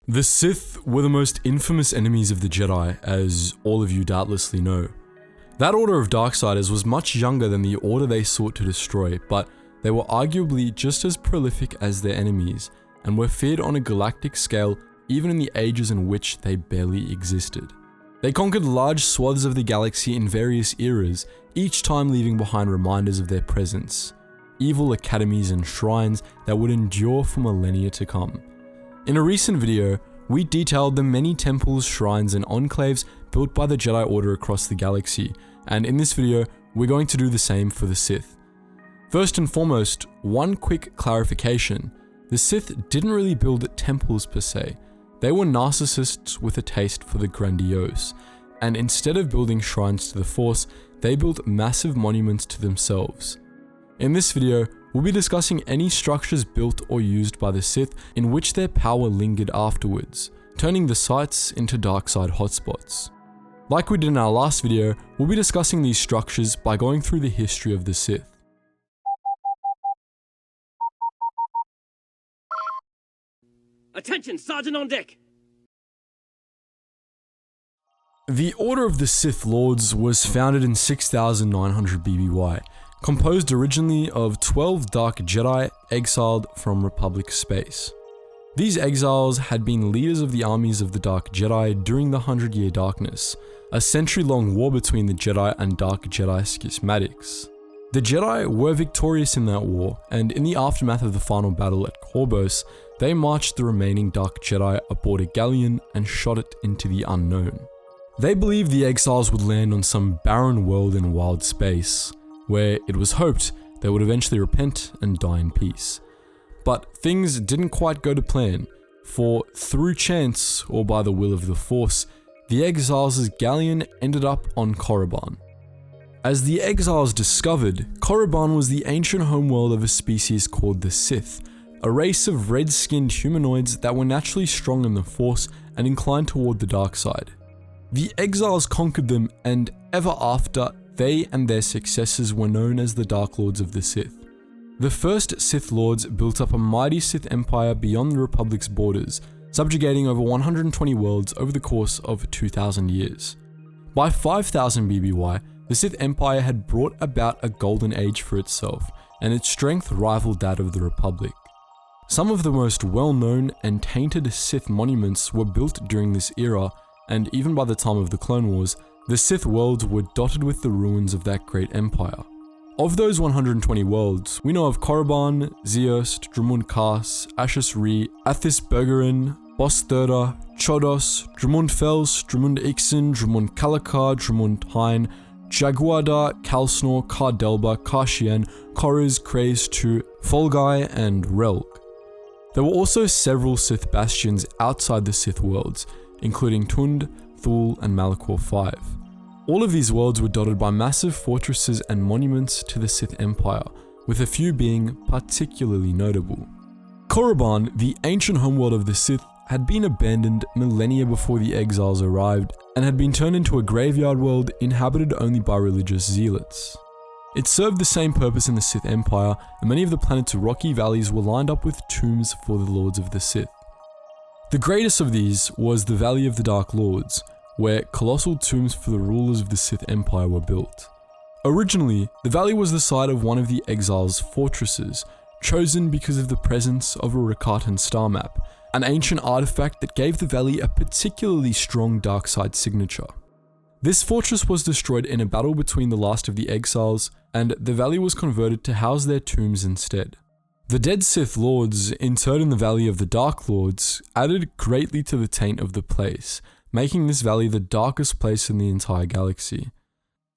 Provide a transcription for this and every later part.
The Sith were the most infamous enemies of the Jedi, as all of you doubtlessly know. That order of Darksiders was much younger than the order they sought to destroy, but they were arguably just as prolific as their enemies, and were feared on a galactic scale even in the ages in which they barely existed. They conquered large swaths of the galaxy in various eras, each time leaving behind reminders of their presence, evil academies and shrines that would endure for millennia to come. In a recent video, we detailed the many temples, shrines, and enclaves built by the Jedi Order across the galaxy, and in this video, we're going to do the same for the Sith. First and foremost, one quick clarification: the Sith didn't really build temples per se. They were narcissists with a taste for the grandiose, and instead of building shrines to the Force, they built massive monuments to themselves. In this video, we'll be discussing any structures built or used by the Sith in which their power lingered afterwards, turning the sites into dark side hotspots. Like we did in our last video, we'll be discussing these structures by going through the history of the Sith. Attention, Sergeant on deck! The Order of the Sith Lords was founded in 6900 BBY, composed originally of 12 Dark Jedi exiled from Republic space. These exiles had been leaders of the armies of the Dark Jedi during the 100-Year Darkness, a century-long war between the Jedi and Dark Jedi schismatics. The Jedi were victorious in that war, and in the aftermath of the final battle at Korbos, they marched the remaining Dark Jedi aboard a galleon and shot it into the unknown. They believed the exiles would land on some barren world in wild space, where it was hoped they would eventually repent and die in peace. But things didn't quite go to plan, for through chance or by the will of the Force, the exiles' galleon ended up on Korriban. As the exiles discovered, Korriban was the ancient homeworld of a species called the Sith, a race of red-skinned humanoids that were naturally strong in the Force and inclined toward the dark side. The exiles conquered them, and ever after, they and their successors were known as the Dark Lords of the Sith. The first Sith Lords built up a mighty Sith empire beyond the Republic's borders, subjugating over 120 worlds over the course of 2,000 years. By 5000 BBY, the Sith Empire had brought about a golden age for itself, and its strength rivaled that of the Republic. Some of the most well-known and tainted Sith monuments were built during this era, and even by the time of the Clone Wars, the Sith worlds were dotted with the ruins of that great empire. Of those 120 worlds, we know of Korriban, Zeost, Dromund Kaas, Ashes Ree, Athis Bergerin, Bos Thurda, Chodos, Dromund Fels, Dromund Ixin, Dromund Kalakar, Dromund Tyne, Jaguada, Kalsnor, Kar Delba, Karshien, Korriz, Kraze 2, Folgai, and Relk. There were also several Sith bastions outside the Sith worlds, including Tund, Thul, and Malachor 5. All of these worlds were dotted by massive fortresses and monuments to the Sith Empire, with a few being particularly notable. Korriban, the ancient homeworld of the Sith, had been abandoned millennia before the exiles arrived, and had been turned into a graveyard world inhabited only by religious zealots. It served the same purpose in the Sith Empire, and many of the planet's rocky valleys were lined up with tombs for the Lords of the Sith. The greatest of these was the Valley of the Dark Lords, where colossal tombs for the rulers of the Sith Empire were built. Originally, the valley was the site of one of the exiles' fortresses, chosen because of the presence of a Rakatan star map, an ancient artifact that gave the valley a particularly strong dark side signature. This fortress was destroyed in a battle between the last of the exiles, and the valley was converted to house their tombs instead. The dead Sith Lords, interred in the Valley of the Dark Lords, added greatly to the taint of the place, making this valley the darkest place in the entire galaxy.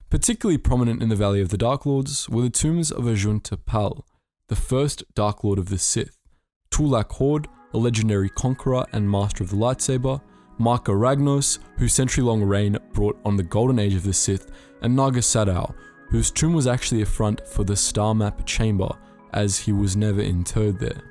Particularly prominent in the Valley of the Dark Lords were the tombs of Ajunta Pal, the first Dark Lord of the Sith, Tulak Hord, a legendary conqueror and master of the lightsaber, Marka Ragnos, whose century-long reign brought on the golden age of the Sith, and Naga Sadow, whose tomb was actually a front for the Star Map Chamber, as he was never interred there.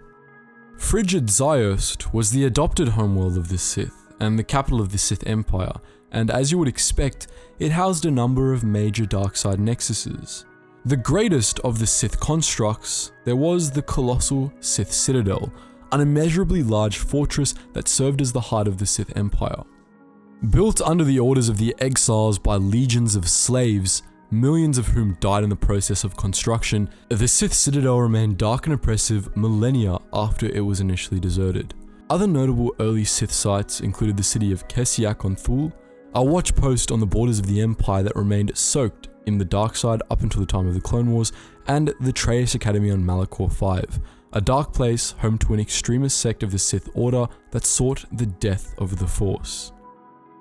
Frigid Ziost was the adopted homeworld of the Sith, and the capital of the Sith Empire, and as you would expect, it housed a number of major darkside nexuses. The greatest of the Sith constructs, there was the colossal Sith Citadel, unimmeasurably large fortress that served as the heart of the Sith Empire. Built under the orders of the Exiles by legions of slaves, millions of whom died in the process of construction, the Sith Citadel remained dark and oppressive millennia after it was initially deserted. Other notable early Sith sites included the city of Kesiak on Thule, a watch post on the borders of the Empire that remained soaked in the dark side up until the time of the Clone Wars, and the Trace Academy on Malachor 5, a dark place home to an extremist sect of the Sith Order that sought the death of the Force.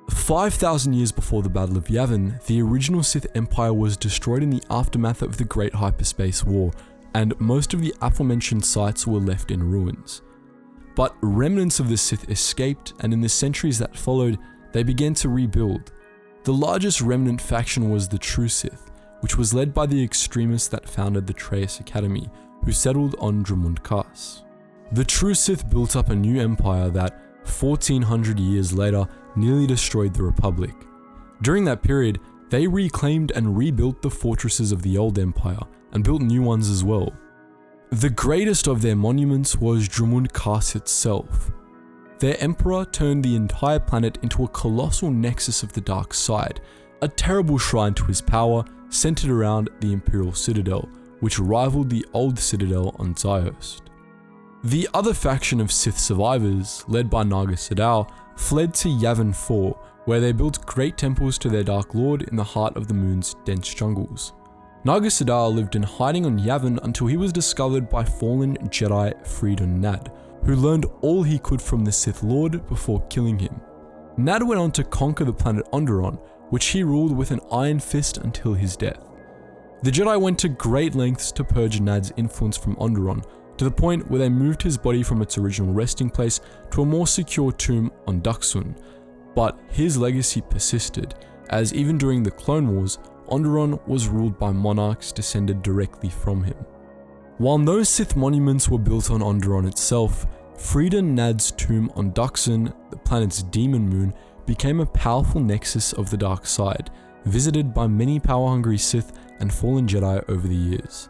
5,000 years before the Battle of Yavin, the original Sith Empire was destroyed in the aftermath of the Great Hyperspace War, and most of the aforementioned sites were left in ruins. But remnants of the Sith escaped, and in the centuries that followed, they began to rebuild. The largest remnant faction was the True Sith, which was led by the extremists that founded the Trace Academy, who settled on Dromund Kaas. The True Sith built up a new empire that, 1400 years later, nearly destroyed the Republic. During that period, they reclaimed and rebuilt the fortresses of the old empire, and built new ones as well. The greatest of their monuments was Dromund Kaas itself. Their emperor turned the entire planet into a colossal nexus of the dark side, a terrible shrine to his power centered around the Imperial Citadel, which rivaled the old Citadel on Ziost. The other faction of Sith survivors, led by Naga Sadow, fled to Yavin 4, where they built great temples to their Dark Lord in the heart of the moon's dense jungles. Naga Sadow lived in hiding on Yavin until he was discovered by fallen Jedi Freedon Nad, who learned all he could from the Sith Lord before killing him. Nad went on to conquer the planet Onderon, which he ruled with an iron fist until his death. The Jedi went to great lengths to purge Nad's influence from Onderon, to the point where they moved his body from its original resting place to a more secure tomb on Duxun. But his legacy persisted, as even during the Clone Wars, Onderon was ruled by monarchs descended directly from him. While no Sith monuments were built on Onderon itself, Freedon Nad's tomb on Duxun, the planet's demon moon, became a powerful nexus of the dark side, visited by many power-hungry Sith and fallen Jedi over the years.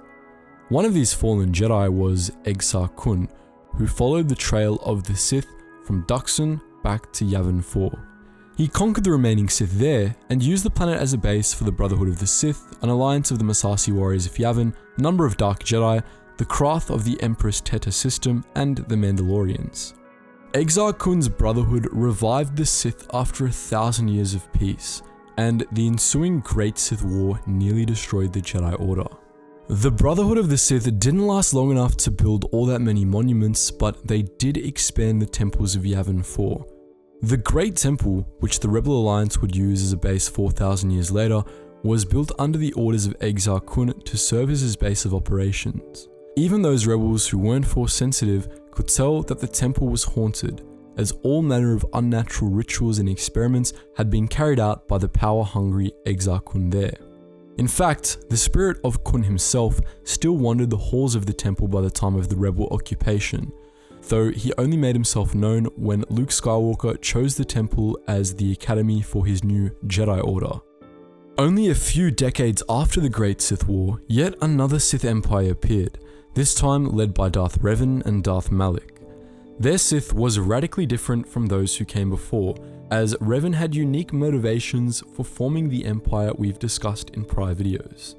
One of these fallen Jedi was Exar Kun, who followed the trail of the Sith from Duxun back to Yavin 4. He conquered the remaining Sith there, and used the planet as a base for the Brotherhood of the Sith, an alliance of the Massassi warriors of Yavin, a number of Dark Jedi, the Krath of the Empress Teta system, and the Mandalorians. Exar Kun's Brotherhood revived the Sith after 1,000 years of peace, and the ensuing Great Sith War nearly destroyed the Jedi Order. The Brotherhood of the Sith didn't last long enough to build all that many monuments, but they did expand the temples of Yavin 4. The Great Temple, which the Rebel Alliance would use as a base 4,000 years later, was built under the orders of Exar Kun to serve as his base of operations. Even those rebels who weren't Force sensitive could tell that the temple was haunted, as all manner of unnatural rituals and experiments had been carried out by the power-hungry Exar Kun there. In fact, the spirit of Kun himself still wandered the halls of the temple by the time of the rebel occupation, though he only made himself known when Luke Skywalker chose the temple as the academy for his new Jedi Order. Only a few decades after the Great Sith War, yet another Sith Empire appeared, this time led by Darth Revan and Darth Malak. Their Sith was radically different from those who came before, as Revan had unique motivations for forming the empire we've discussed in prior videos.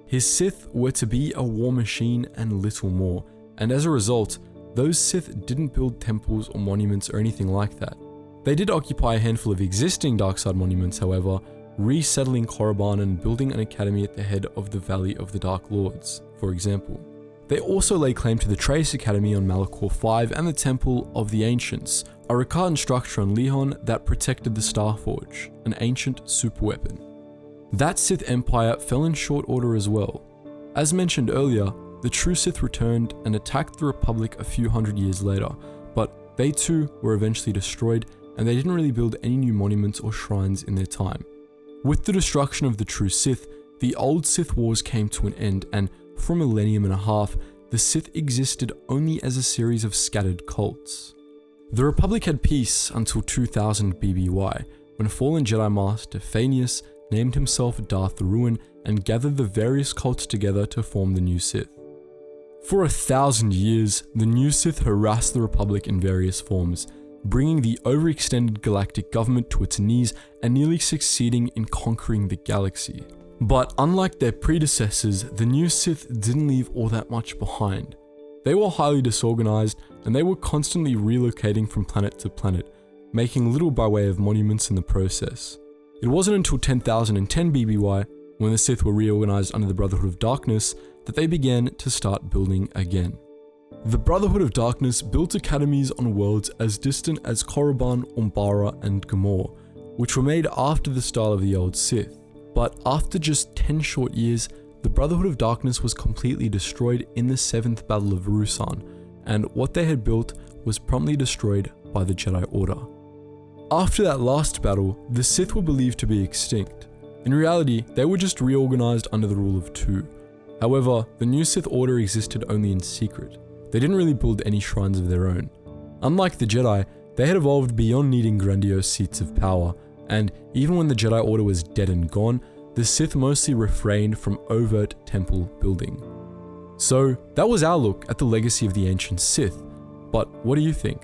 His Sith were to be a war machine and little more, and as a result, those Sith didn't build temples or monuments or anything like that. They did occupy a handful of existing Darkside monuments, however, resettling Korriban and building an academy at the head of the Valley of the Dark Lords, for example. They also lay claim to the Trace Academy on Malachor 5 and the Temple of the Ancients, a Rakatan structure on Lehon that protected the Starforge, an ancient superweapon. That Sith Empire fell in short order as well. As mentioned earlier, the true Sith returned and attacked the Republic a few hundred years later, but they too were eventually destroyed, and they didn't really build any new monuments or shrines in their time. With the destruction of the true Sith, the old Sith Wars came to an end, and for a millennium and a half, the Sith existed only as a series of scattered cults. The Republic had peace until 2000 BBY, when fallen Jedi Master Phanius named himself Darth the Ruin and gathered the various cults together to form the new Sith. For 1,000 years, the new Sith harassed the Republic in various forms, bringing the overextended galactic government to its knees and nearly succeeding in conquering the galaxy. But unlike their predecessors, the new Sith didn't leave all that much behind. They were highly disorganized, and they were constantly relocating from planet to planet, making little by way of monuments in the process. It wasn't until 10,010 BBY, when the Sith were reorganized under the Brotherhood of Darkness, that they began to start building again. The Brotherhood of Darkness built academies on worlds as distant as Korriban, Umbara, and Gamorre, which were made after the style of the old Sith. But after just 10 short years, the Brotherhood of Darkness was completely destroyed in the 7th Battle of Ruusan, and what they had built was promptly destroyed by the Jedi Order. After that last battle, the Sith were believed to be extinct. In reality, they were just reorganized under the rule of 2. However, the new Sith Order existed only in secret. They didn't really build any shrines of their own. Unlike the Jedi, they had evolved beyond needing grandiose seats of power, and even when the Jedi Order was dead and gone, the Sith mostly refrained from overt temple building. So that was our look at the legacy of the ancient Sith, but what do you think?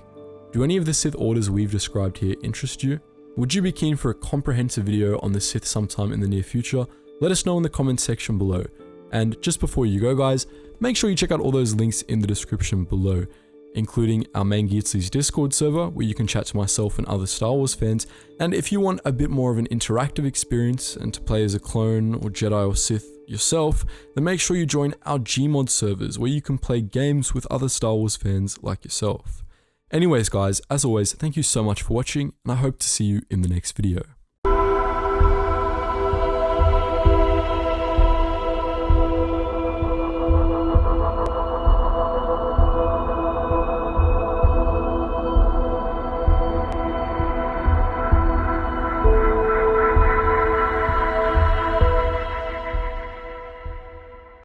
Do any of the Sith orders we've described here interest you? Would you be keen for a comprehensive video on the Sith sometime in the near future? Let us know in the comments section below. And just before you go guys, make sure you check out all those links in the description below, including our main Geetsly's Discord server where you can chat to myself and other Star Wars fans, and if you want a bit more of an interactive experience and to play as a clone or Jedi or Sith yourself, then make sure you join our Gmod servers where you can play games with other Star Wars fans like yourself. Anyways guys, as always, thank you so much for watching, and I hope to see you in the next video.